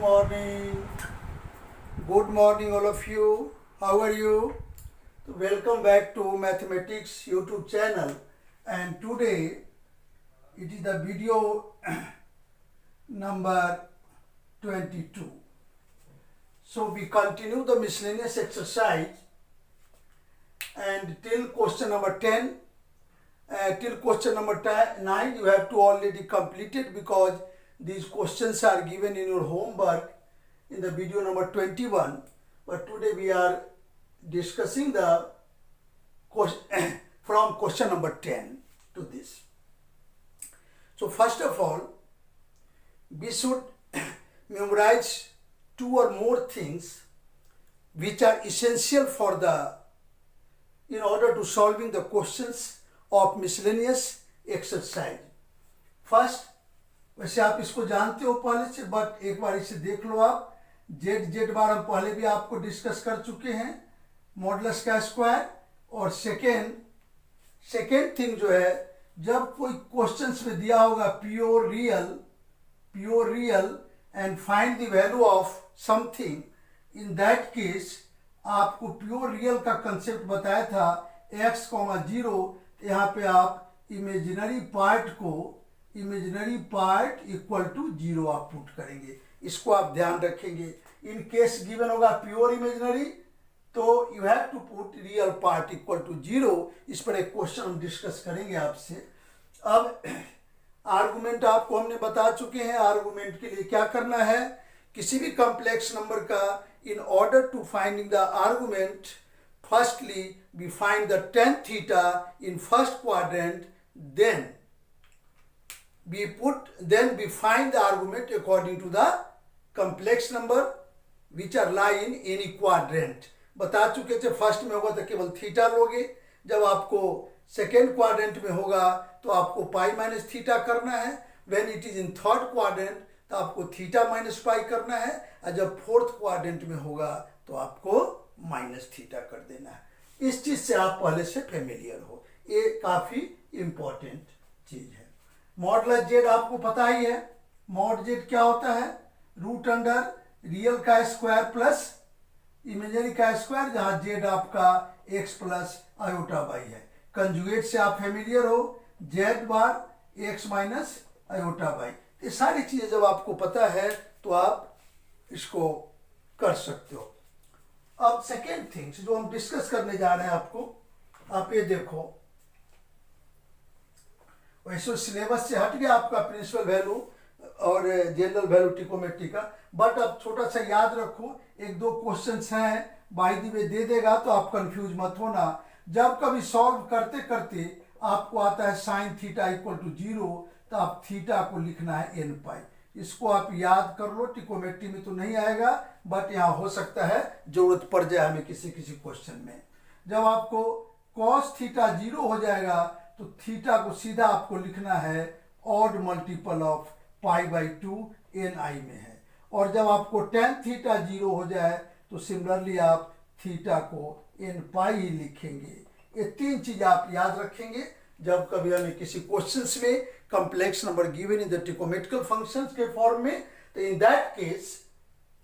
morning. Good morning, all of you. How are you? Welcome back to Mathematics YouTube channel. And today it is the video number 22. So we continue the miscellaneous exercise, and till question number 10, till question number 9 you have to already complete it, because these questions are given in your homework in the video number 21. But today we are discussing the question from question number 10 to this. So first of all, we should memorize two or more things which are essential for in order to solving the questions of miscellaneous exercise. First, वैसे आप इसको जानते हो पहले से, but एक बार इसे देख लो आप। जेड बार हम पहले भी आपको डिस्कस कर चुके हैं, मॉडुलस का स्क्वायर। और सेकेंड थिंग जो है, जब कोई क्वेश्चंस में दिया होगा pure real and find the value of something, in that case आपको प्योर रियल का कंसेप्ट बताया था x, 0। यहाँ पे आप इमेजिनरी पार्ट इक्वल टू 0 आप पुट करेंगे। इसको आप ध्यान रखेंगे। इन केस गिवन होगा प्योर इमेजिनरी, तो you have to put real part equal to 0। इस पर एक क्वेश्चन हम डिस्कस करेंगे आपसे। अब आर्गुमेंट आपको हमने बता चुके हैं। आर्गुमेंट के लिए क्या करना है, किसी भी कॉम्प्लेक्स नंबर का in order to finding the argument, firstly we find the tan theta in first quadrant, then we find the argument according to the complex number which are lie in any quadrant। बता चुके थे first में होगा तो केवल theta लोगे, जब आपको सेकेंड क्वाड्रेंट में होगा तो आपको पाई माइनस थीटा करना है, when it is in third quadrant तो आपको थीटा माइनस पाई करना है, और जब फोर्थ क्वाड्रेंट में होगा तो आपको माइनस थीटा कर देना है। इस चीज से आप पहले से फेमिलियर हो, ये काफी इंपॉर्टेंट चीज है। मॉडुलस जेड आपको पता ही है। मॉड जेड क्या होता है, रूट अंडर रियल का स्क्वायर प्लस इमेजिनरी का स्क्वायर, जहां जेड आपका एक्स प्लस आयोटा बाई है। कंजुगेट से आप फेमिलियर हो, Z bar x minus iota by. ये सारी चीजें जब आपको पता है तो आप इसको कर सकते हो। अब सेकेंड थिंग्स जो हम डिस्कस करने जा रहे हैं आपको, आप ये देखो, वैसे सिलेबस से हट गया आपका प्रिंसिपल वैल्यू और जनरल वैल्यू ट्रिकोमेट्री का, बट अब छोटा सा याद रखो, एक दो क्वेश्चंस हैं बाय द वे दे देगा, तो आप कंफ्यूज मत होना। जब कभी सॉल्व करते करते आपको आता है साइन थीटा इक्वल टू 0, तो आप थीटा को लिखना है n पाई। इसको आप याद कर लो, ट्रिकोमेट्री में तो नहीं आएगा, बट यहाँ हो सकता है जरूरत पड़ जाए हमें किसी क्वेश्चन में। जब आपको कॉस थीटा 0 हो जाएगा तो थीटा को सीधा आपको लिखना है odd multiple of pi by 2 ni में है। और जब आपको tan थीटा 0 हो जाए तो सिमिलरली आप थीटा को n पाई ही लिखेंगे। ये तीन चीज आप याद रखेंगे जब कभी हमें किसी क्वेश्चंस में complex number given in the trigonometrical functions के फॉर्म में, तो इन दैट केस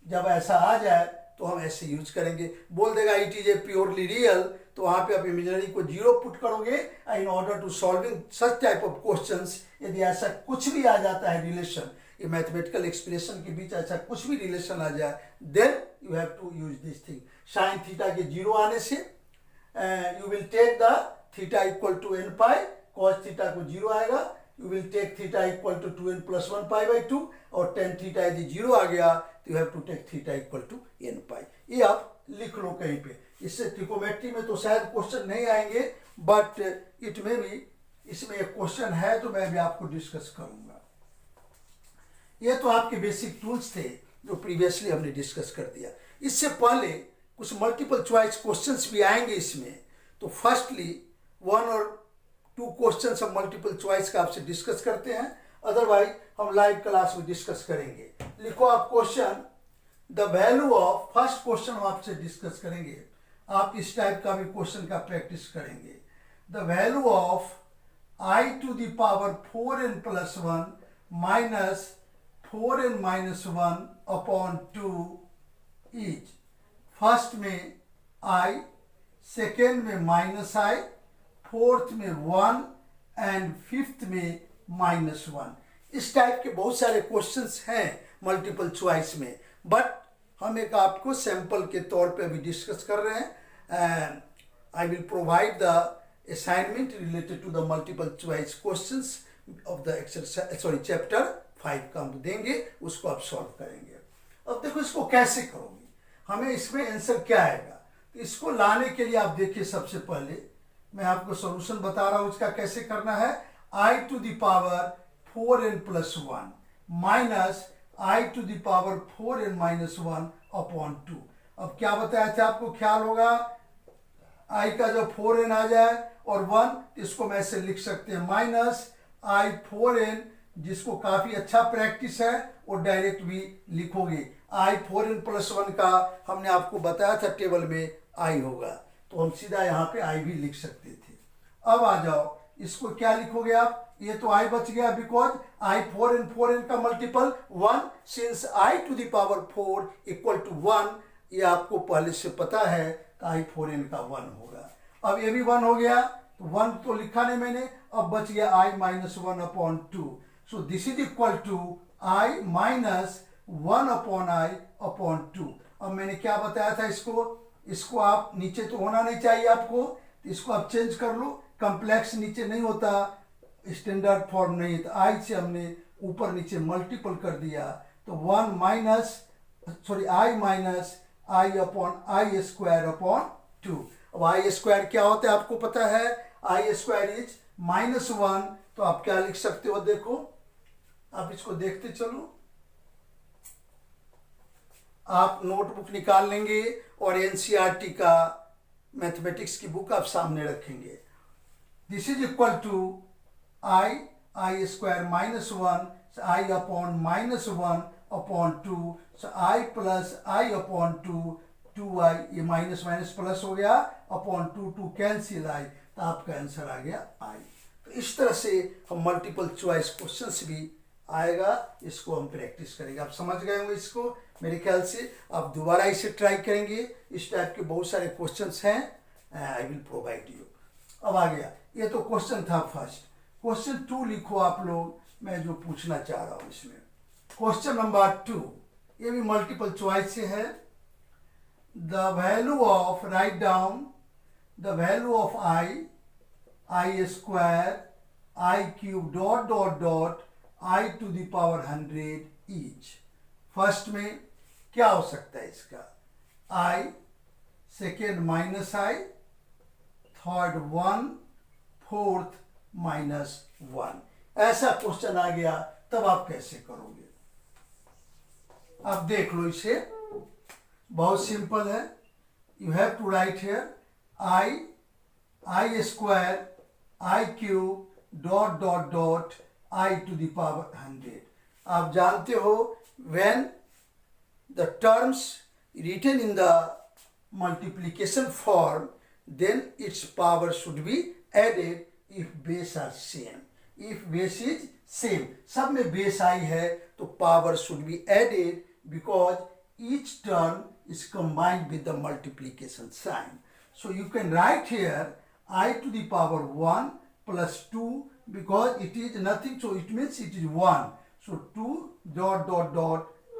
जब ऐसा आ जाए तो हम ऐसे यूज करेंगे। बोल देगा it is a purely real, तो वहां पे आप इमेजिनरी को 0 पुट करोगे। In order to solving such type of questions, यदि ऐसा कुछ भी आ जाता है रिलेशन, ये मैथमेटिकल एक्सप्रेशन के बीच ऐसा कुछ भी रिलेशन आ जाए, then you have to use this thing. Sine theta के 0 आने से you will take the theta equal to n pi, cos theta को 0 आएगा, you will take theta equal to 2n plus 1 pi by 2, और tan theta यदि 0 आ गया तो you have to take theta equal to n pi. ये आप लिख लो कहीं पे। इससे ट्रिकोमेट्री में तो शायद क्वेश्चन नहीं आएंगे, बट इट में भी इसमें एक क्वेश्चन है तो मैं भी आपको डिस्कस करूंगा। ये तो आपके बेसिक टूल्स थे जो प्रीवियसली हमने डिस्कस कर दिया। इससे पहले कुछ मल्टीपल चॉइस क्वेश्चंस भी आएंगे इसमें, तो फर्स्टली 1 और 2 क्वेश्चंस हम मल्टीपल चॉइस का आपसे डिस्कस करते हैं, अदरवाइज हम लाइव क्लास में डिस्कस करेंगे। लिखो आप question, the value of, first question हम आपसे डिस्कस करेंगे। आप इस टाइप का भी क्वेश्चन का प्रैक्टिस करेंगे। The value of i to the power 4n plus 1 minus 4n-1 upon 2 is first में I, सेकेंड में -I, फोर्थ में 1 एंड फिफ्थ में -1। इस टाइप के बहुत सारे क्वेश्चंस हैं मल्टीपल चॉइस में, बट हम एक आपको सैंपल के तौर पे अभी डिस्कस कर रहे हैं। I will provide the assignment related to the multiple choice questions of the exercise chapter 5 का हम देंगे, उसको आप सॉल्व करेंगे। अब देखो इसको कैसे करोगे, हमें इसमें आंसर क्या आएगा। तो इसको लाने के लिए आप देखिए, सबसे पहले मैं आपको सॉल्यूशन बता रहा हूं इसका कैसे करना है। I to the power 4n+1 minus I to the power 4n-1 upon 2। अब क्या बताया था आपको, ख्याल होगा I का जब 4n आ जाए और 1, इसको मैं ऐसे लिख सकते हैं माइनस I 4n, जिसको काफी अच्छा प्रैक्टिस है और डायरेक्ट भी लिखोगे। I 4n+1 का हमने आपको बताया था टेबल में I होगा, तो हम सीधा यहाँ पे I भी लिख सकते थे। अब आ जाओ, इसको क्या लिखोगे आप, ये तो I बच गया बिकॉज I 4n का multiple 1, since I to the power 4 equal to 1, ये आपको पहले से पता है, तो I 4n का 1 होगा। अब ये भी 1 हो गया, तो 1 तो लिखा नहीं मैंने, अब बच गया I -1 upon 2। So this is equal to I -1 upon I upon 2। अब मैंने क्या बताया था, इसको आप नीचे तो होना नहीं चाहिए आपको, तो इसको आप चेंज कर लो, कम्प्लेक्स नीचे नहीं होता, स्टैंडर्ड फॉर्म नहीं है, तो I से हमने ऊपर नीचे मल्टीपल कर दिया, तो I minus I upon I square upon 2। अब I स्क्वायर क्या होता है आपको पता है, I स्क्वायर इज -1, तो आप क्या लिख सकते हो, देखो आप इसको देखते चलो, आप नोटबुक निकाल लेंगे और एनसीईआरटी का मैथमेटिक्स की बुक आप सामने रखेंगे। This is equal to I square -1, I upon -1 upon 2, so I plus I upon 2I, ये माइनस माइनस प्लस हो गया, अपॉन 2 कैंसिल I, तो आपका आंसर आ गया I। तो इस तरह से हम मल्टीपल चॉइस क्वेश्चंस भी आएगा, इसको हम प्रैक्टिस करेंगे। आप समझ गए होंगे इसको, मेरे ख्याल से आप दोबारा इसे ट्राई करेंगे। इस टाइप के बहुत सारे क्वेश्चंस हैं, आई विल प्रोवाइड यू। अब आ गया, ये तो क्वेश्चन था फर्स्ट। क्वेश्चन 2 लिखो आप लोग, मैं जो पूछना चाह रहा हूं इसमें। क्वेश्चन नंबर 2, ये भी मल्टीपल चॉइस से है। The value of, write down the value of I square I cube dot I to the power 100 each। First में क्या हो सकता है इसका, I, second -I, third 1, fourth -1। ऐसा क्वेश्चन आ गया, तब आप कैसे करोगे। अब देख लो इसे, बहुत सिंपल है। You have to write here I square I cube dot I to the power 100। आप जानते हो, when the terms written in the multiplication form, then its power should be added if base are same। if base is same, सब में base I है, तो power should be added because each term is combined with the multiplication sign। So you can write here I to the power 1 plus 2, because it is nothing, so it means it is 1, so 2 dot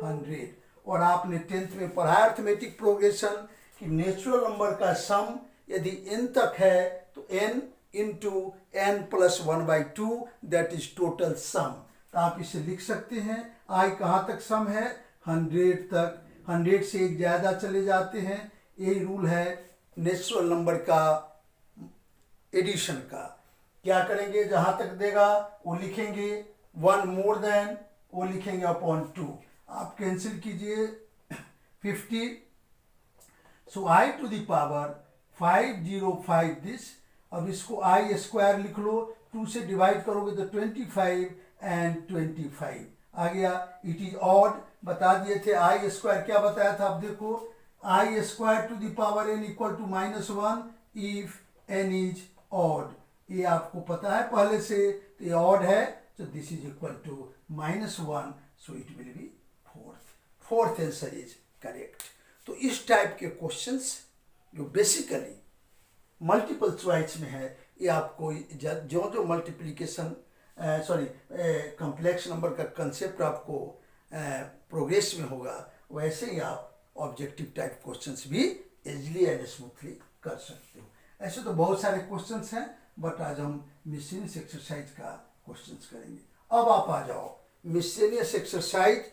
100। और आपने 10th में पढ़ा arithmetic progression कि natural number का सम यदि n तक है तो n into n plus 1/2, that is total sum. तो आप इसे लिख सकते हैं, I कहाँ तक सम है, 100 तक, 100 से एक ज़्यादा चले जाते हैं, यही रूल है नेचुरल नंबर का एडिशन का। क्या करेंगे, जहां तक देगा वो लिखेंगे, 1 मोर देन वो लिखेंगे अपॉन 2। आप कैंसिल कीजिए 50, सो I to the power 505 this. अब इसको I स्क्वायर लिख लो, 2 से डिवाइड करोगे तो 25 एंड 25 आ गया। इट इज ऑड, बता दिए थे I स्क्वायर क्या बताया था, अब देखो I square to the power n equal to -1 if n is odd. ये आपको पता है पहले से, तो ये ऑड है, तो this is equal to -1, so it will be fourth answer is correct. तो इस टाइप के क्वेश्चंस जो बेसिकली मल्टीपल चॉइस में है, ये आपको जो जो मल्टीप्लिकेशन कॉम्प्लेक्स नंबर का कंसेप्ट आपको प्रोग्रेस में होगा, वैसे ही आप ऑब्जेक्टिव टाइप क्वेश्चंस भी इजीली एंड स्मूथली कर सकते हो। ऐसे तो बहुत सारे क्वेश्चंस हैं, बट आज हम मिससेलियस एक्सरसाइज का क्वेश्चंस करेंगे। अब आप आ जाओ मिससेलियस एक्सरसाइज,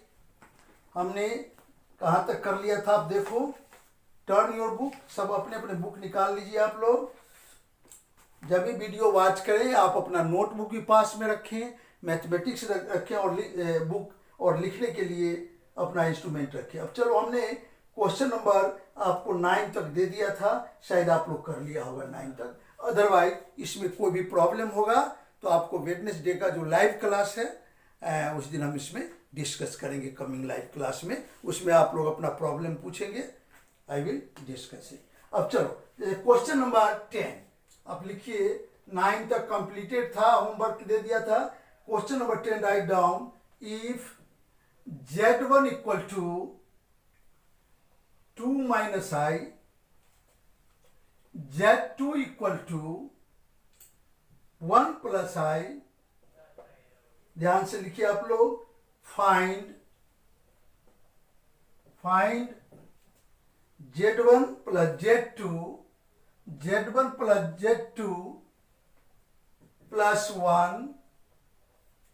हमने कहाँ तक कर लिया था आप देखो। टर्न योर बुक, सब अपने अपने बुक निकाल लीजिए। आप लोग जब भी वीडियो वॉच करें आप अपना नोटबुक भी पास में रखें, मैथमेटिक्स रखें और बुक और लिखने के लिए अपना इंस्ट्रूमेंट रखें। अब चलो, हमने क्वेश्चन नंबर आपको 9 तक दे दिया था, शायद आप लोग कर लिया होगा 9 तक। अदरवाइज इसमें कोई भी प्रॉब्लम होगा तो आपको वेडनेसडे का जो लाइव क्लास है उस दिन हम इसमें डिस्कस करेंगे, कमिंग लाइव क्लास में। उसमें आप लोग अपना प्रॉब्लम पूछेंगे, आई विल डिस्कस इट। अब चलो क्वेश्चन नंबर 10 आप लिखिए। 9 तक कंप्लीटेड था, होमवर्क दे दिया था। Question number 10 right down, if Z1 equal to 2 minus i, Z2 equal to 1 plus i, ध्यान से लिखिए आप लोग, find Z1 plus Z2, Z1 plus Z2 plus 1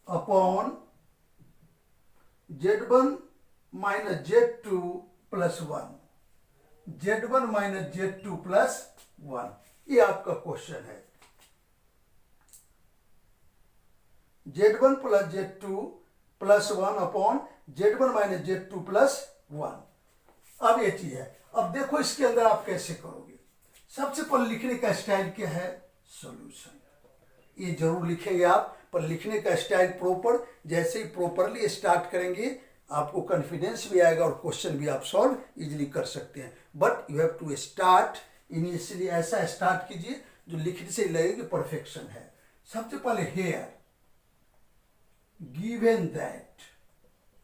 upon Z1 minus Z2 plus 1, Z1 minus Z2 plus 1। ये आपका question है। Z1 plus Z2 plus 1 upon Z1 minus Z2 plus 1। अब ये चीज है। अब देखो इसके अंदर आप कैसे करोगे। सबसे पहले लिखने का स्टाइल क्या है, सॉल्यूशन। ये जरूर लिखेंगे आप, पर लिखने का स्टाइल प्रॉपर, जैसे ही प्रॉपरली स्टार्ट करेंगे आपको कॉन्फिडेंस भी आएगा और क्वेश्चन भी आप सॉल्व इजीली कर सकते हैं। But you have to start initially, ऐसा स्टार्ट कीजिए जो लिखने से लगे कि परफेक्शन है। सबसे पहले here given that,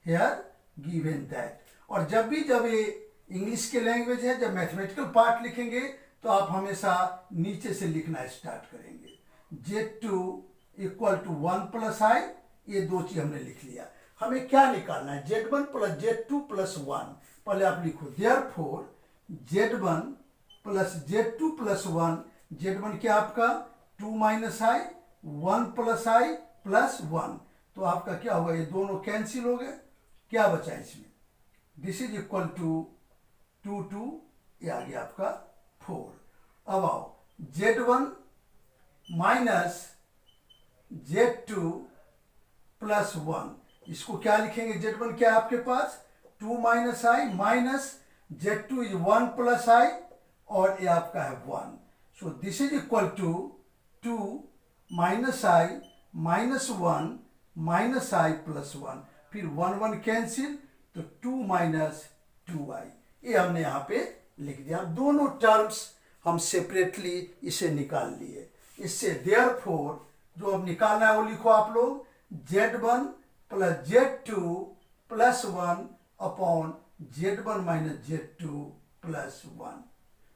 here given that. और जब ये इंग्लिश के लैंग्वेज है, जब मैथमेटिकल पार्ट लिखेंगे तो आप हमेशा नीचे से लिखना स्टार्ट करेंगे। Z2 equal to 1 plus i, ये दो चीज हमने लिख लिया। हमें क्या निकालना है, Z1 प्लस Z2 प्लस 1। पहले आप लिखो therefore Z1 plus Z2 plus 1। Z1 क्या आपका 2 माइनस आई, 1 प्लस आई प्लस 1। तो आपका क्या होगा, ये दोनों कैंसिल हो गए, क्या बचा इसमें, दिस इज इक्वल टू 2 ये आ गया आपका 4। अब आओ Z1 माइनस Z2 प्लस 1, इसको क्या लिखेंगे, Z1 क्या है आपके पास 2 minus i minus Z2 is 1 plus i और ये आपका है 1। So this is equal to 2 minus i minus 1 minus i plus 1, फिर 1 कैंसिल, तो 2 माइनस 2i, ये हमने यहाँ पे लिख दिया। दोनों टर्म्स हम सेपरेटली इसे निकाल लिए। इससे देयरफॉर जो अब निकालना है वो लिखो आप लोग, Z1 plus Z2 plus 1 upon Z1 minus Z2 plus 1।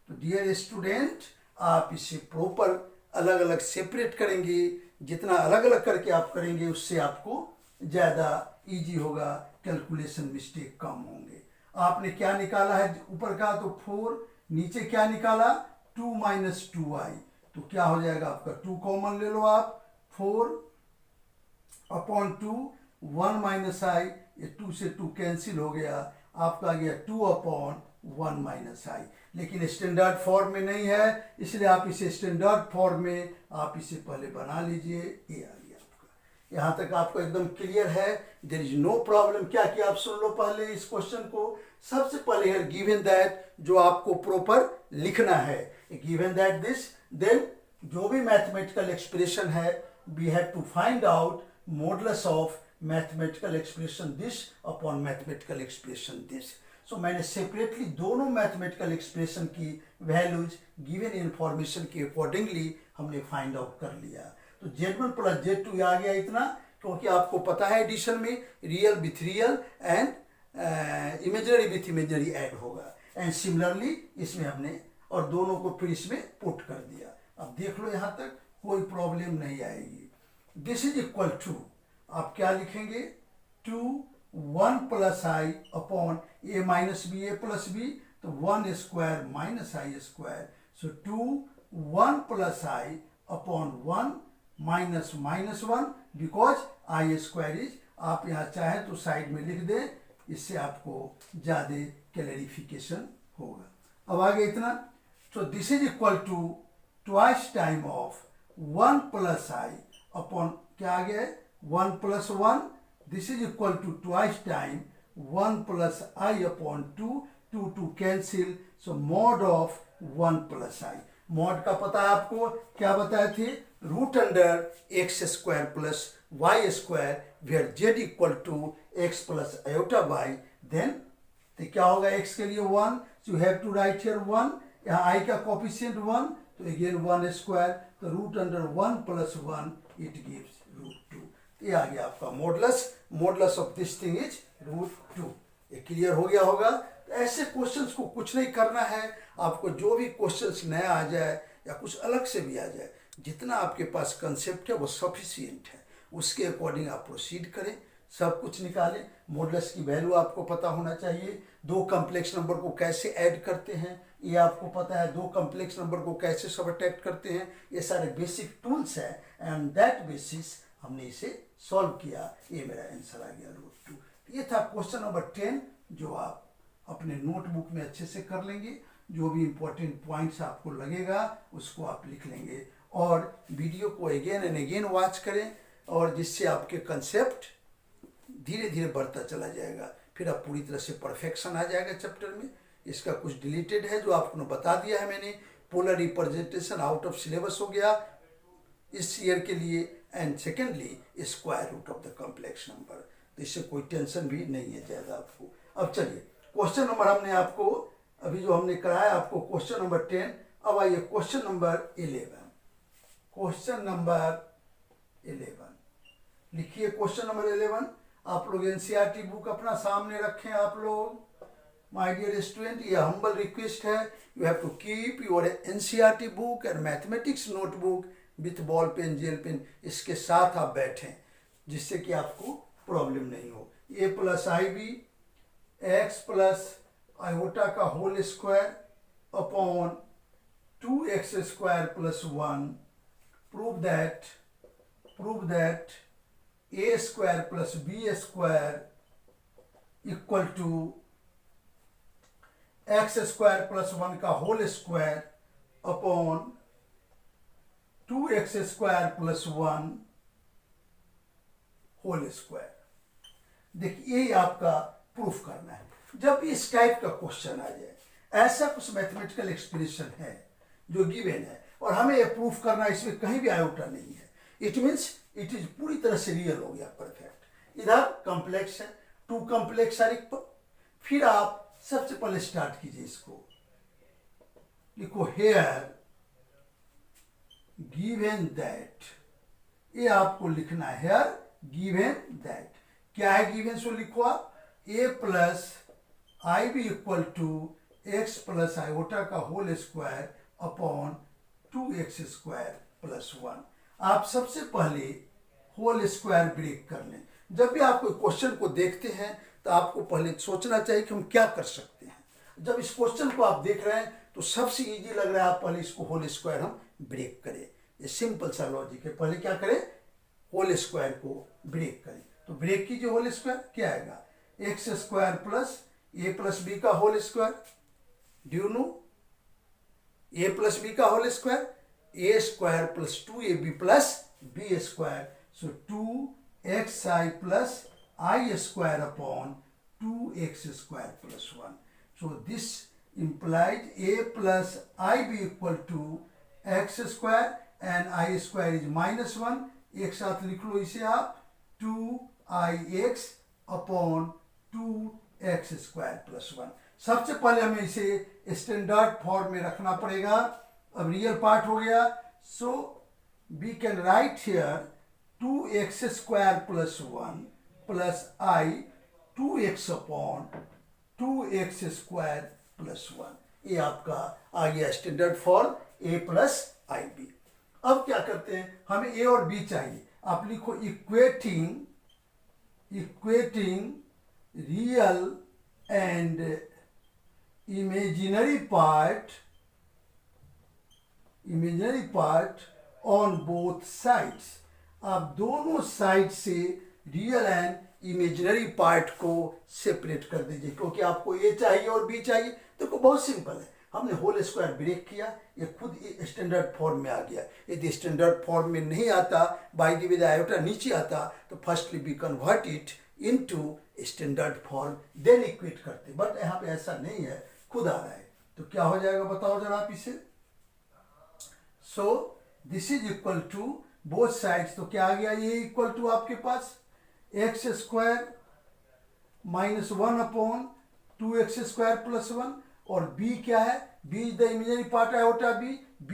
तो डियर स्टूडेंट, आप इसे प्रॉपर अलग अलग सेपरेट करेंगे। जितना अलग अलग करके आप करेंगे उससे आपको ज़्यादा इजी होगा, कैलकुलेशन मिस्टेक कम होंगे। आपने क्या निकाला है ऊपर का, तो 4, नीचे क्या निकाला 2 माइनस 2i, तो क्या हो जाएगा आपका 2 कॉमन ले लो आप, 4 अपॉन 2, 1 माइनस आई, ये 2 से 2 कैंसिल हो गया, आपका आ गया 2 अपॉन 1 माइनस आई। लेकिन स्टैंडर्ड फॉर्म में नहीं है, इसलिए आप इसे स्टैंडर्ड फॉर्म में आप इसे पहले बना लीजिए। ये आ गया आपका, यहाँ तक आपको एकदम क्लियर है, देयर इज नो प्रॉब्लम। क्या किया आप सुन लो पहले इस क्वेश्चन को। सबसे पहले है गिवन दैट, जो आपको प्रॉपर लिखना है, गिवन दैट दिस, देन जो भी मैथमेटिकल एक्सप्रेशन है we have to find out modulus of mathematical expression this upon mathematical expression this. So मैंने सेपरेटली दोनों मैथमेटिकल एक्सप्रेशन की वैल्यूज गिवन इंफॉर्मेशन के अकॉर्डिंगली हमने फाइंड आउट कर लिया। तो Z1 प्लस Z2 आ गया इतना, क्योंकि आपको पता है एडिशन में real with real and imaginary with imaginary add होगा। एंड सिमिलरली इसमें हमने और दोनों को फिर इसमें पुट कर दिया। अब देख लो यहाँ तक कोई प्रॉब्लम नहीं आएगी। दिस इज इक्वल टू, आप क्या लिखेंगे, two 1 plus I upon A minus B, A plus B तो 1 square minus I square. So 2 1 plus I upon 1 minus minus 1 because I square is, आप यहाँ चाहें तो साइड में लिख दें, इससे आपको ज़्यादा क्लैरिफिकेशन होगा। अब आगे इतना, तो this is equal to twice time of 1 plus I upon क्या आ गया है 1 plus 1, this is equal to twice time 1 plus I upon 2, 2 cancel, so mod of 1 plus I. Mod का पता है आपको, क्या बताए थे, root under X square plus Y square where Z equal to X plus iota Y. Then तो क्या होगा, एक्स के लिए 1, so you have to write here 1, यहाँ आई का कोफिशिएंट 1 तो अगेन 1 स्क्वायर, तो root under 1 plus 1 it gives root 2। ये आ गया आपका modulus, modulus of this thing is root 2। ये क्लियर हो गया होगा। तो ऐसे क्वेश्चंस को कुछ नहीं करना है आपको, जो भी क्वेश्चंस नया आ जाए या कुछ अलग से भी आ जाए, जितना आपके पास कंसेप्ट है वो सफिशिएंट है, उसके अकॉर्डिंग आप प्रोसीड करें, सब कुछ निकालें। मॉडुलस की वैल्यू आपको पता होना चाहिए, दो कम्प्लेक्स नंबर को कैसे ऐड करते हैं ये आपको पता है, दो कम्प्लेक्स नंबर को कैसे सबट्रैक्ट करते हैं, ये सारे बेसिक टूल्स हैं। एंड दैट बेसिस हमने इसे सॉल्व किया, ये मेरा आंसर आ गया रूट 2। ये था क्वेश्चन नंबर 10, जो आप अपने नोटबुक में अच्छे से कर लेंगे। जो भी इंपॉर्टेंट पॉइंट्स आपको लगेगा उसको आप लिख लेंगे, और वीडियो को अगेन एंड अगेन वॉच करें, और जिससे आपके कंसेप्ट धीरे धीरे बढ़ता चला जाएगा, फिर आप पूरी तरह से परफेक्शन आ जाएगा चैप्टर में। इसका कुछ डिलीटेड है जो आपको बता दिया है मैंने, polar representation out of syllabus हो गया इस ईयर के लिए, and secondly square root of the complex number, तो इससे कोई टेंशन भी नहीं है ज़्यादा आपको। अब चलिए क्वेश्चन नंबर हमने आपको अभी जो हमने कराया आपको क्वेश्चन नंबर 10, अब आइए क्वेश्चन नंबर 11। क्वेश्चन नंबर 11 लिखिए, क्वेश्चन नंबर 11। आप लोग एनसीईआरटी बुक अपना सामने रखें आप लोग। माय डियर स्टूडेंट, ये हम्बल रिक्वेस्ट है, you have to keep your NCERT book and mathematics notebook with ball pen gel pen, इसके साथ आप बैठें जिससे कि आपको प्रॉब्लम नहीं हो। A plus i b x plus iota का whole square upon 2x square plus 1, prove that a square plus b square equal to x square plus 1 का whole square upon 2x square plus 1 whole square. देखिए ये आपका proof करना है। जब इस type का क्वेश्चन आ जाए, ऐसा कुछ मैथमेटिकल एक्सप्रेशन है जो गिवन है और हमें ये प्रूफ करना, इसमें कहीं भी आयोटा नहीं है, इट मीन्स इट इज पूरी तरह से रियल हो गया, परफेक्ट। इधर कॉम्प्लेक्स है, टू कॉम्प्लेक्स आर इक्वल। फिर आप सबसे पहले स्टार्ट कीजिए, इसको लिखो हेयर गिवन दैट, ये आपको लिखना है हेयर गिवन दैट। क्या है गिवन, सो लिखो आप a plus i B equal to X plus iota का whole square upon 2x square plus 1। आप सबसे पहले होल स्क्वायर ब्रेक कर लें। जब भी आप कोई क्वेश्चन को देखते हैं तो आपको पहले सोचना चाहिए कि हम क्या कर सकते हैं। जब इस क्वेश्चन को आप देख रहे हैं तो सबसे इजी लग रहा है, आप पहले इसको होल स्क्वायर हम ब्रेक करें। ये सिंपल सा लॉजिक है, पहले क्या करें, होल स्क्वायर को ब्रेक करें। तो ब्रेक कीजिए होल स्क्वायर, क्या आएगा, X square plus A plus B का whole square, do you know A plus B का whole square, A square plus 2ab प्लस B square, so 2xi plus i square upon 2x square plus 1। So this implies a plus ib equal to x square and I square is -1। एक साथ लिख लो इसे आप, 2ix upon 2x square plus 1। सबसे पहले हमें इसे स्टैंडर्ड फॉर्म में रखना पड़ेगा। अब रियल पार्ट हो गया, so we can write here 2x square plus 1 plus i 2x upon 2x square plus 1। ये आपका आ गया standard form a plus i b. अब क्या करते हैं, हमें a और b चाहिए। आप लिखो equating real and imaginary part on both sides. आप दोनों साइड से रियल एंड इमेजिनरी पार्ट को सेपरेट कर दीजिए, क्योंकि आपको ए चाहिए और बी चाहिए। तो बहुत सिंपल है, हमने होल स्क्वायर ब्रेक किया, ये खुद स्टैंडर्ड फॉर्म में आ गया। यदि स्टैंडर्ड फॉर्म में नहीं आता, by the way the iota नीचे आता, तो firstly we convert it into standard form then equate करते। बट यहाँ पे ऐसा नहीं है, खुद आ रहा है। तो क्या हो जाएगा बताओ जरा आप इसे। So this is equal to both sides. तो क्या आ गया, ये इक्वल टू आपके पास x square minus 1 upon 2x square plus 1। और b क्या है, b is the imaginary part iota b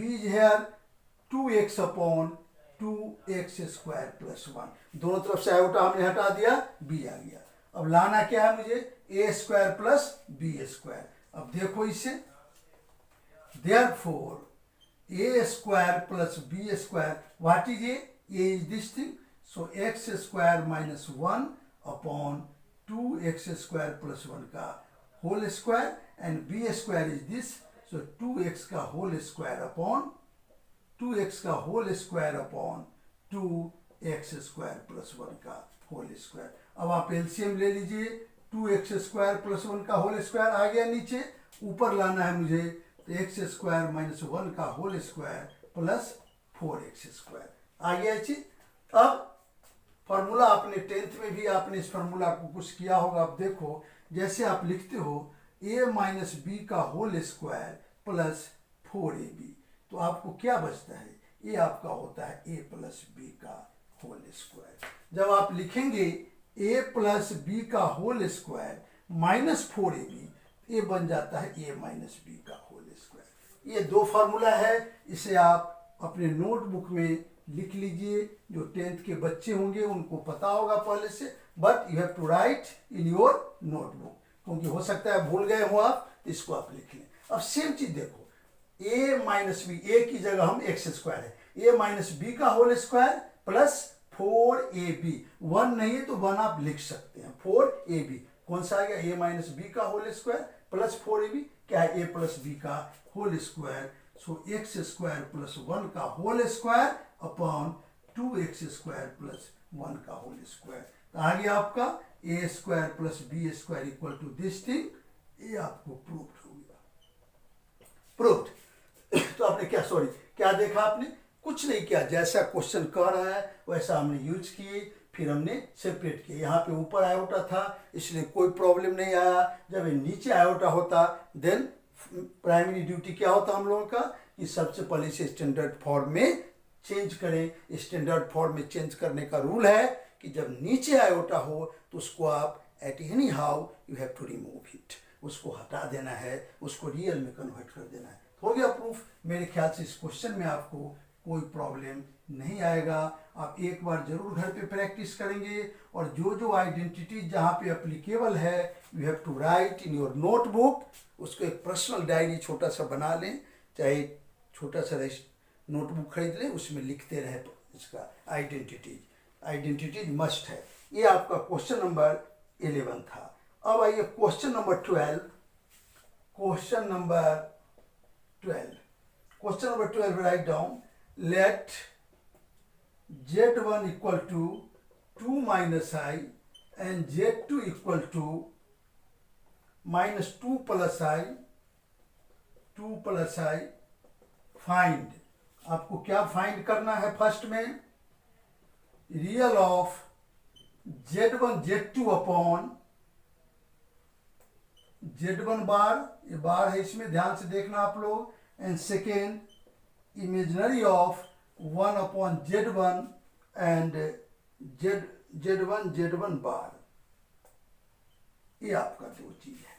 is here 2x upon 2x square plus 1। दोनों तरफ से आयोटा हमने हटा दिया, b आ गया। अब लाना क्या है मुझे, a square plus b square. अब देखो इसे, therefore a square plus b square, what is a is this thing. So x square minus 1 upon 2x square plus 1 का whole square and b square is this. So 2x का whole square upon 2x का whole square upon 2x square plus 1 का whole square. अब आप LCM ले लीजिए, 2x square plus 1 का whole square आ गया नीचे, ऊपर लाना है मुझे, तो x स्क्वायर माइनस 1 का whole square plus 4x square आ गया चीज। अब फॉर्मूला आपने 10th में भी आपने इस फॉर्मूला को कुछ किया होगा। अब देखो, जैसे आप लिखते हो a माइनस बी का होल स्क्वायर प्लस 4ab, तो आपको क्या बचता है, ये आपका होता है a प्लस बी का होल स्क्वायर। जब आप लिखेंगे a प्लस बी का होल स्क्वायर माइनस 4ab, ये बन जाता है a माइनस बी का होल स्क्वायर। ये दो फार्मूला है, इसे आप अपने नोटबुक में लिख लीजिए। जो 10th के बच्चे होंगे उनको पता होगा पहले से, but you have to write in your notebook, क्योंकि हो सकता है भूल गए हो आप, इसको आप लिख लें। अब सेम चीज देखो, a माइनस बी, a की जगह हम x स्क्वायर है, a माइनस बी का होल स्क्वायर प्लस 4ab। 1 नहीं है तो 1 आप लिख सकते हैं, 4ab कौन सा आ गया, a माइनस बी का होल स्क्वायर प्लस 4ab, क्या है a प्लस बी का whole square. So x square plus 1 का whole square upon 2x square plus 1 का होल स्क्वायर। तो आ गया आपका a square plus B square equal to this thing. ये आपको प्रूव्ड हो गया, प्रूव्ड। तो आपने क्या देखा, आपने कुछ नहीं किया, जैसा क्वेश्चन कह रहा है वैसा हमने यूज किए, फिर हमने सेपरेट किया। यहाँ पे ऊपर आयोटा था इसलिए कोई प्रॉब्लम नहीं आया। जब ये नीचे आयोटा होता देन प्राइमरी ड्यूटी क्या होता हम लोगों का, कि सबसे पहले से स्टैंडर्ड फॉर्म में चेंज करें। स्टैंडर्ड फॉर्म में चेंज करने का रूल है कि जब नीचे आयोटा हो तो उसको आप at anyhow you have to remove it, उसको हटा देना है, उसको रियल में कन्वर्ट कर देना है। हो गया प्रूफ। मेरे ख्याल से इस क्वेश्चन में आपको कोई प्रॉब्लम नहीं आएगा। आप एक बार जरूर घर पे प्रैक्टिस करेंगे, और जो जो आइडेंटिटी जहाँ पे एप्लीकेबल है you have to write in your notebook. उसको एक पर्सनल डायरी छोटा सा बना लें, चाहे छोटा सा नोटबुक खरीद लें, उसमें लिखते रहे इसका आइडेंटिटीज मस्ट है। ये आपका क्वेश्चन नंबर 11 था। अब आइए question number 12। Question number 12 write down, let z1 equal to 2 minus i and z2 equal to minus 2 plus i find. आपको क्या फाइंड करना है, फर्स्ट में real of z1 z2 upon z1 बार, ये बार है इसमें ध्यान से देखना आप लोग, and second imaginary of 1 upon z1 and z1 बार। ये आपका दो चीज है,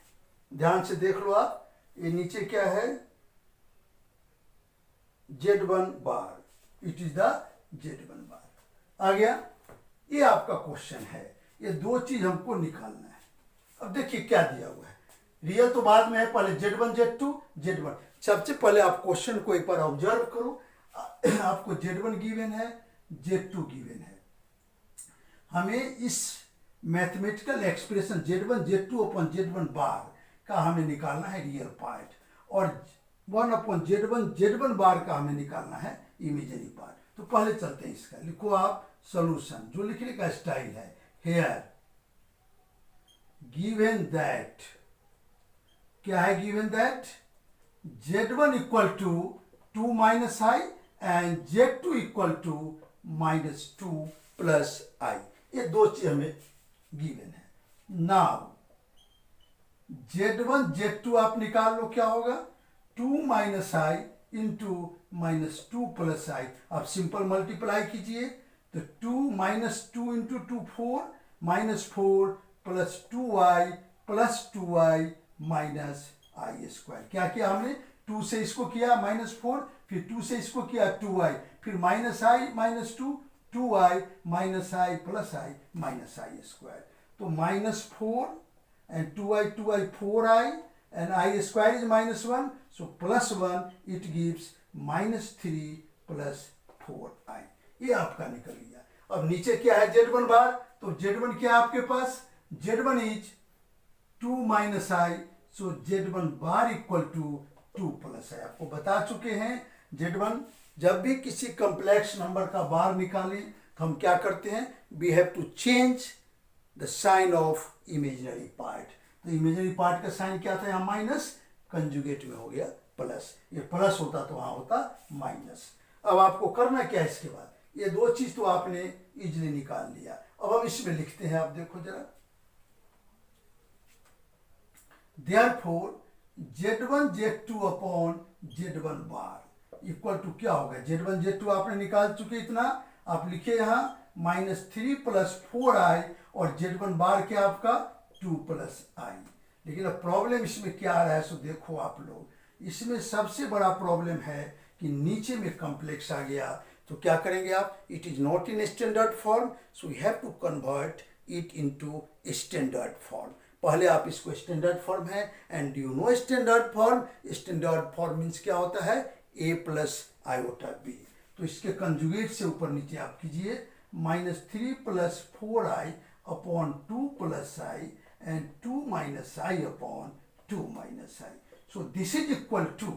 ध्यान से देख लो आप। ये नीचे क्या है, z1 bar, it is the z1 बार। आ गया। ये आपका क्वेश्चन है, ये दो चीज हमको निकालना है। अब देखिए क्या दिया हुआ है, रियल तो बाद में है, पहले Z1 Z2 Z1। सबसे पहले आप क्वेश्चन को एक बार ऑब्जर्व करो, आपको Z1 गिवन है, Z2 गिवन है। हमें इस mathematical expression Z1 Z2 upon Z1 बार का हमें निकालना है रियल पार्ट, और 1 अपॉन Z1 बार का हमें निकालना है इमेजिनरी पार्ट। तो पहले चलते हैं इसका, लिखो आप सॉल्यूशन, जो लिखने का स्टाइल है, हेयर गिवन दैट, क्या है given that, Z1 equal to 2 minus i and Z2 equal to -2 plus i. ये दो चीज हमें गिवन है। नाउ Z1 Z2 आप निकाल लो, क्या होगा, 2 minus i into -2 plus i. आप सिंपल मल्टीप्लाई कीजिए, तो 2 minus 2 into 2 4, -4 plus 2i plus 2i minus आई स्क्वायर। क्या किया हमने, 2 से इसको किया -4, फिर 2 से इसको किया 2i, फिर -i -2 2i minus i plus I minus I square. तो -4 and 2i 4i and I square is -1, so +1 it gives -3 plus 4i। ये आपका निकल गया। अब नीचे क्या है, Z1 बार, तो Z1 क्या है आपके पास, Z1 is 2 minus i, so Z1 bar equal to 2 plus है। आपको बता चुके हैं Z1 जब भी किसी कॉम्प्लेक्स नंबर का बार निकालें तो हम क्या करते हैं, we have to change the sign of imaginary part. तो इमेजिनरी पार्ट का साइन क्या था, यहाँ माइनस, कंजुगेट में हो गया प्लस, ये प्लस होता तो वहां होता माइनस। अब आपको करना क्या है इसके बाद, ये दो चीज तो आपने इजीली निकाल लिया। अब हम इसमें लिखते हैं, आप देखो जरा, therefore Z1 Z2 upon Z1 bar equal to क्या होगा, Z1 Z2 आपने निकाल चुके, इतना आप लिखे यहाँ -3 प्लस 4i, और Z1 बार क्या आपका 2 प्लस आई। लेकिन अब प्रॉब्लम इसमें क्या आ रहा है, सो देखो आप लोग, इसमें सबसे बड़ा प्रॉब्लम है कि नीचे में कॉम्प्लेक्स आ गया। तो क्या करेंगे आप, it is not in standard form, so we have to convert it into standard form. पहले आप इसको स्टैंडर्ड फॉर्म है, and you know standard form, standard form means क्या होता है, a प्लस आयोटा b। तो इसके कंजुगेट से ऊपर नीचे आप कीजिए, -3 plus 4i upon 2 plus i and 2 minus i upon 2 minus i. So this is equal to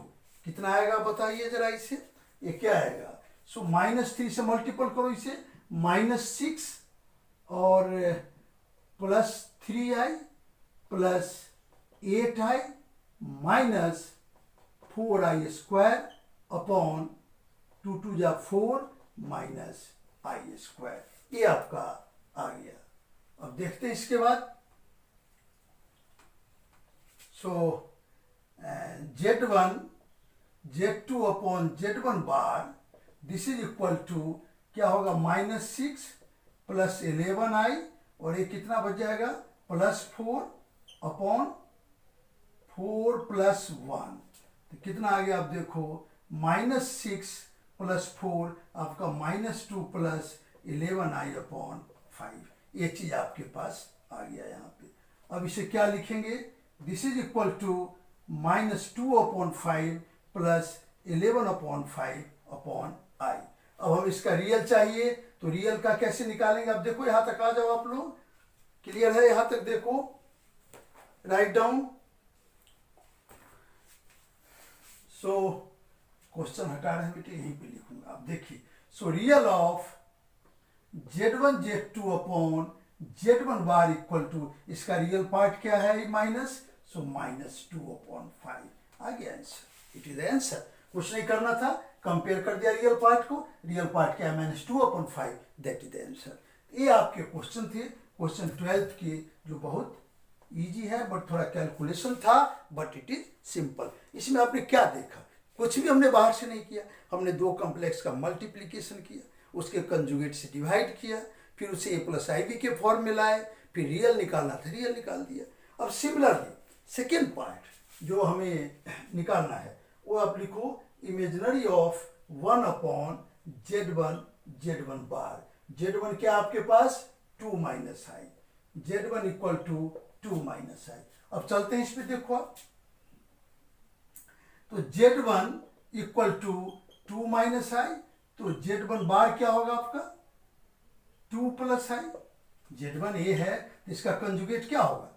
कितना आएगा बताइए जरा, इसे ये क्या आएगा, सो -3 से मल्टीपल करो इसे, -6 और plus 3i plus 8i minus 4i square upon 2 2 जा 4 माइनस आई स्क्वायर। ये आपका आ गया। अब देखते हैं इसके बाद, so Z1 Z2 upon Z1 bar, this is equal to क्या होगा, -6 प्लस 11i, और ये कितना बच जाएगा, +4 अपॉन 4 प्लस 1। तो कितना आ गया, आप देखो, -6 प्लस 4 आपका -2 प्लस 11i अपॉन 5। ये चीज आपके पास आ गया यहाँ पे। अब इसे क्या लिखेंगे, this is equal to -2 upon 5 plus 11 upon 5 upon i. अब हम इसका रियल चाहिए, तो रियल का कैसे निकालेंगे, अब देखो यहां तक आ जाओ आप लोग, क्लियर है यहां तक, देखो राइट डाउन। सो क्वेश्चन हटा रहे हैं बेटे, यहीं पे लिखूंगा, आप देखिए, so real of Z1 Z2 upon Z1 bar equal to, इसका रियल पार्ट क्या है, माइनस, सो -2 अपॉन 5 आ गया आंसर। इट इज आंसर, कुछ नहीं करना था, कंपेयर कर दिया रियल पार्ट को, रियल पार्ट क्या है, -2 upon 5, that is the answer. ये आपके क्वेश्चन थे, क्वेश्चन 12th के, जो बहुत इजी है, बट थोड़ा कैलकुलेशन था, बट इट इज सिंपल। इसमें आपने क्या देखा, कुछ भी हमने बाहर से नहीं किया, हमने दो कॉम्प्लेक्स का मल्टीप्लीकेशन किया, उसके कंजुगेट से डिवाइड किया, फिर उसे a प्लस आई बी के फॉर्म में लाए, फिर रियल निकालना था, रियल निकाल दिया। अब सिमिलरली सेकेंड पार्ट जो हमें निकालना है, वो आप लिखो, imaginary of 1 upon Z1 bar, Z1 क्या आपके पास 2 minus i, Z1 equal to 2 minus i. अब चलते हैं इस पे, देखो आप, तो Z1 इक्वल टू 2 माइनस आई, तो Z1 बार क्या होगा आपका 2 प्लस आई। Z1 ये है, इसका कंजुगेट क्या होगा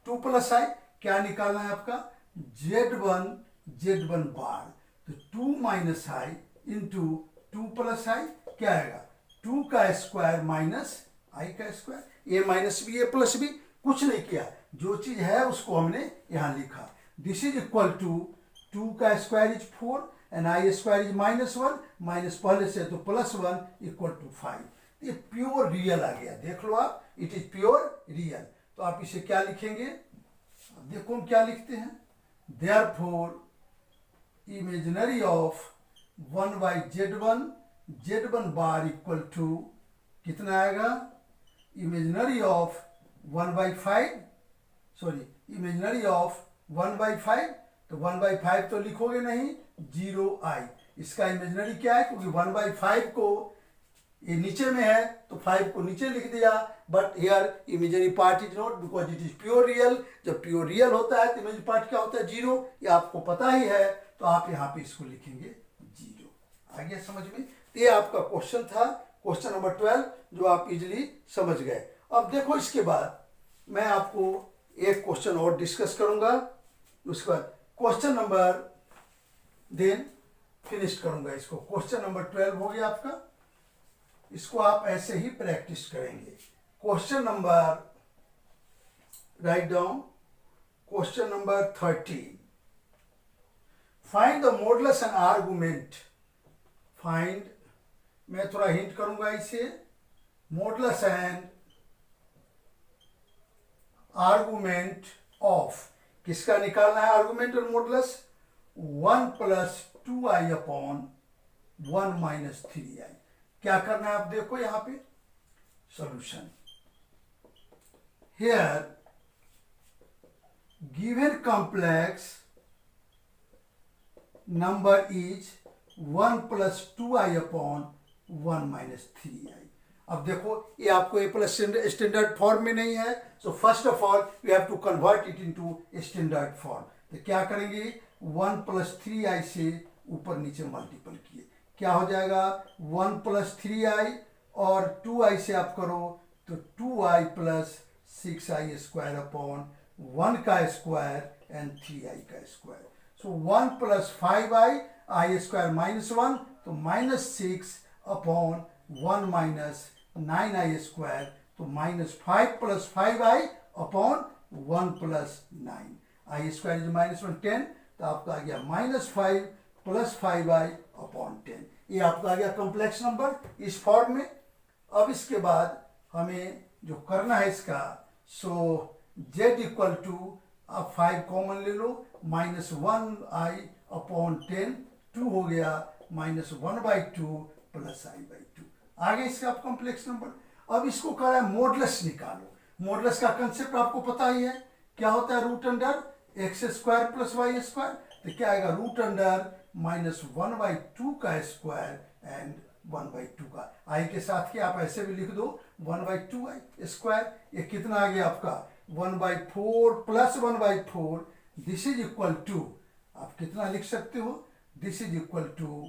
2 प्लस आई। क्या निकालना है आपका Z1 बार, तो 2 माइनस आई इंटू 2 प्लस आई क्या आएगा 2 का स्क्वायर माइनस आई का square. A minus B A plus B, कुछ नहीं किया, जो चीज है उसको हमने यहां लिखा। दिस इज इक्वल टू 2 का square is 4 and I square is -1, minus पहले से तो +1 इक्वल टू 5। ये प्योर रियल आ गया, देख लो आप, इट इज प्योर रियल। तो आप इसे क्या लिखेंगे, अब देखो हम क्या लिखते हैं, therefore imaginary of 1/Z1 bar equal to कितना आएगा, imaginary of 1/5, sorry imaginary of 1/5, तो 1/5 तो लिखोगे नहीं, 0i। इसका इमेजिनरी क्या है, क्योंकि 1/5 को ये नीचे में है तो 5 को नीचे लिख दिया, but here imaginary part is not, because it is pure real. जब प्योर रियल होता है तो इमेजिनरी पार्ट क्या होता है 0, ये आपको पता ही है, तो आप यहाँ पे इसको लिखेंगे 0। आ गया समझ में। ये आपका क्वेश्चन था, क्वेश्चन नंबर 12, जो आप इजिली समझ गए। अब देखो इसके बाद मैं आपको एक क्वेश्चन और डिस्कस करूंगा, उसके बाद क्वेश्चन नंबर देन फिनिश करूंगा इसको। क्वेश्चन नंबर 12 हो गया आपका, इसको आप ऐसे ही प्रैक्टिस करेंगे। Question number, write down, question number 13, find the modulus and argument. Find, मैं थोड़ा हिंट करूंगा इसे, मॉडुलस एंड आर्गुमेंट ऑफ, किसका निकालना है आर्गुमेंट और मॉडुलस, 1 + 2i अपॉन 1 - 3i। क्या करना है आप देखो यहां पे solution, here given complex number is 1 + 2i upon 1 - 3i। अब देखो ये आपको ए प्लस स्टैंडर्ड फॉर्म में नहीं है, so first of all we have to convert it into standard form. तो क्या करेंगे, 1 + 3i से ऊपर नीचे मल्टीपल किए, क्या हो जाएगा 1 + 3i, और 2i से आप करो तो 2i + 6i स्क्वायर अपॉन 1 का स्क्वायर एंड 3i का square. So 1 + 5i, i square -1, तो -6 अपॉन 1 - 9i स्क्वायर, तो -5 + 5i upon 1 + 9, i square is -1 10, तो आपका आ गया -5 + 5i अपॉन 10। ये आपका आ गया कॉम्प्लेक्स नंबर इस फॉर्म में। अब इसके बाद हमें जो करना है इसका, सो z इक्वल टू, आप 5 कॉमन ले लो, -1i अपॉन 10, 2 हो गया, -1/2 + i/2। आगे इसका आप कॉम्प्लेक्स नंबर। अब इसको कह रहा है मॉडुलस निकालो। मॉडुलस का कंसेप्ट आपको पता ही है, क्या होता है, √x² + y², तो क्या आएगा √-1/2 का स्क्वायर एंड 1/2 का, i के साथ क्या आप ऐसे भी लिख दो 1/2i स्क्वायर। ये कितना आ गया आपका 1/4 + 1/4, दिस इज इक्वल टू, आप कितना लिख सकते हो, this is equal to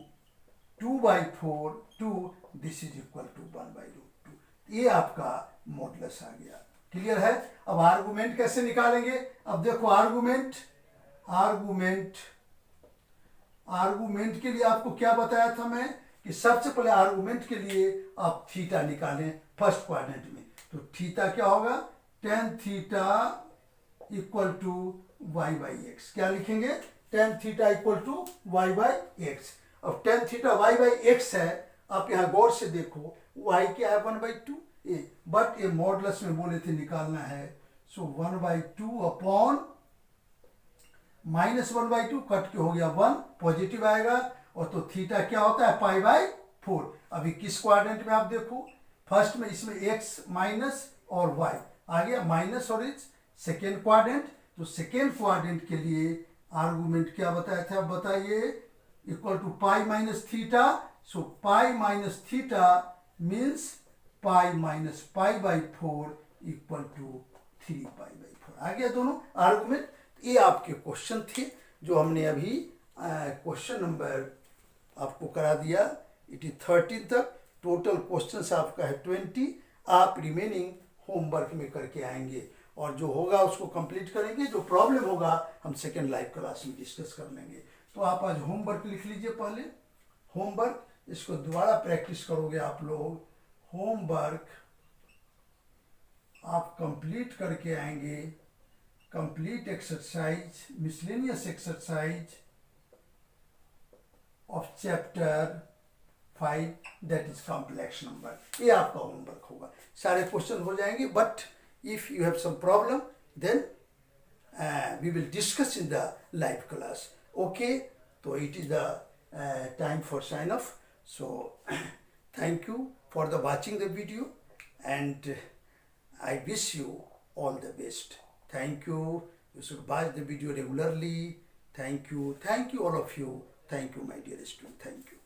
2/4, 2, this is equal to 1/√2। ये आपका मॉडुलस आ गया। क्लियर है। अब आर्गुमेंट कैसे निकालेंगे, अब देखो आर्गुमेंट के लिए आपको क्या बताया था मैं, कि सबसे पहले आर्गुमेंट के लिए आप थीटा निकालें फर्स्ट क्वाड्रेंट में। तो थीटा क्या होगा, tan theta equal to y/x। क्या लिखेंगे, tan theta equal to y/x। अब tan थीटा y/x है, आप यहाँ गौर से देखो, y क्या है 1/2, बट ये मॉडुलस में बोले थे निकालना है, सो 1/2 अपॉन -1/2 कट के हो गया 1, पॉजिटिव आएगा, और तो थीटा क्या होता है π/4। अभी किस क्वाड्रेंट में आप देखो, फर्स्ट में इसमें x माइनस और y आ गया माइनस, और इस सेकेंड क्वाड्रेंट, तो सेकेंड क्वाड्रेंट के लिए आर्गुमेंट क्या बताया था, बताइए, equal to π - theta. So π - theta means pi minus pi by 4 equal to 3 pi by 4। आ गया दोनों आर्गुमेंट। ये आपके क्वेश्चन थे जो हमने अभी क्वेश्चन नंबर आपको करा दिया। इट इज 13 तक। टोटल क्वेश्चंस आपका है 20। आप रिमेनिंग होमवर्क में करके आएंगे और जो होगा उसको कंप्लीट करेंगे। जो प्रॉब्लम होगा हम सेकेंड लाइव क्लास में डिस्कस कर लेंगे। तो आप आज होमवर्क लिख लीजिए पहले। होमवर्क इसको दोबारा प्रैक्टिस करोगे आप लोग। होमवर्क आप कंप्लीट करके आएंगे। Complete exercise, miscellaneous exercise of chapter 5 that is complex number. ये आपका होमवर्क होगा। सारे क्वेश्चन हो जाएंगे। But if you have some problem then we will discuss in the live class. Okay, so it is the time for sign off. So thank you for the watching the video and I wish you all the best. Thank you. You should watch the video regularly. Thank you all of you. Thank you, my dear student. Thank you.